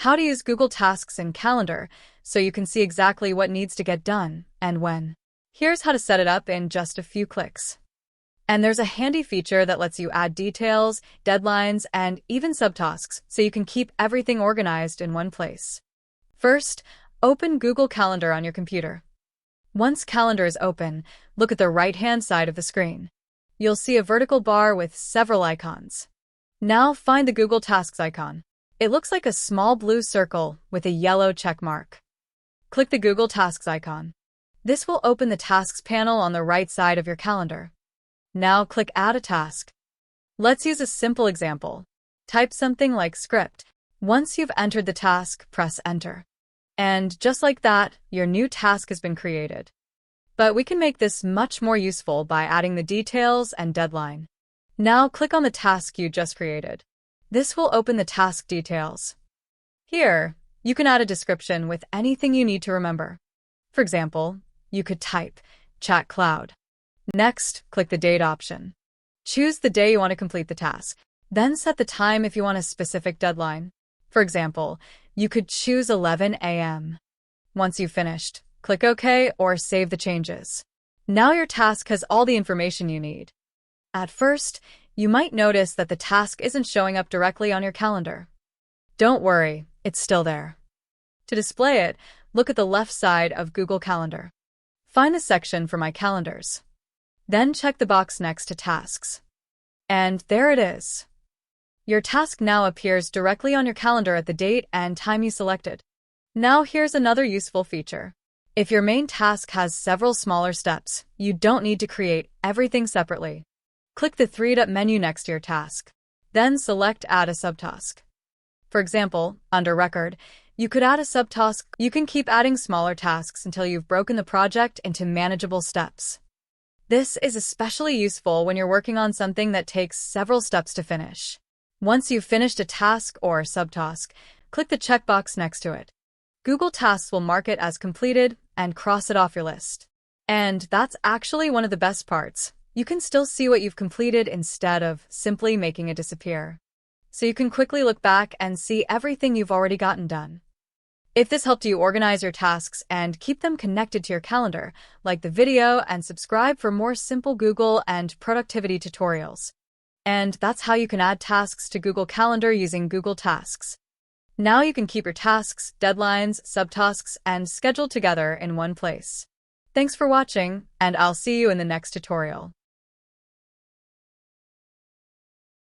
how to use Google Tasks in Calendar so you can see exactly what needs to get done and when. Here's how to set it up in just a few clicks. And there's a handy feature that lets you add details, deadlines, and even subtasks so you can keep everything organized in one place. First, open Google Calendar on your computer. Once Calendar is open, look at the right-hand side of the screen. You'll see a vertical bar with several icons. Now find the Google Tasks icon. It looks like a small blue circle with a yellow check mark. Click the Google Tasks icon. This will open the Tasks panel on the right side of your calendar. Now click Add a Task. Let's use a simple example. Type something like script. Once you've entered the task, press Enter. And just like that, your new task has been created. But we can make this much more useful by adding the details and deadline. Now click on the task you just created. This will open the task details. Here, you can add a description with anything you need to remember. For example, you could type Chat Cloud. Next, click the date option. Choose the day you want to complete the task. Then set the time if you want a specific deadline. For example, you could choose 11 a.m. Once you've finished, click OK or save the changes. Now your task has all the information you need. At first, you might notice that the task isn't showing up directly on your calendar. Don't worry, it's still there. To display it, look at the left side of Google Calendar. Find the section for My Calendars. Then check the box next to Tasks. And there it is. Your task now appears directly on your calendar at the date and time you selected. Now here's another useful feature. If your main task has several smaller steps, you don't need to create everything separately. Click the three-dot menu next to your task. Then select Add a Subtask. For example, under Record, you could add a subtask. You can keep adding smaller tasks until you've broken the project into manageable steps. This is especially useful when you're working on something that takes several steps to finish. Once you've finished a task or subtask, click the checkbox next to it. Google Tasks will mark it as completed and cross it off your list. And that's actually one of the best parts. You can still see what you've completed instead of simply making it disappear. So you can quickly look back and see everything you've already gotten done. If this helped you organize your tasks and keep them connected to your calendar, like the video and subscribe for more simple Google and productivity tutorials. And that's how you can add tasks to Google Calendar using Google Tasks. Now you can keep your tasks, deadlines, subtasks, and schedule together in one place. Thanks for watching, and I'll see you in the next tutorial.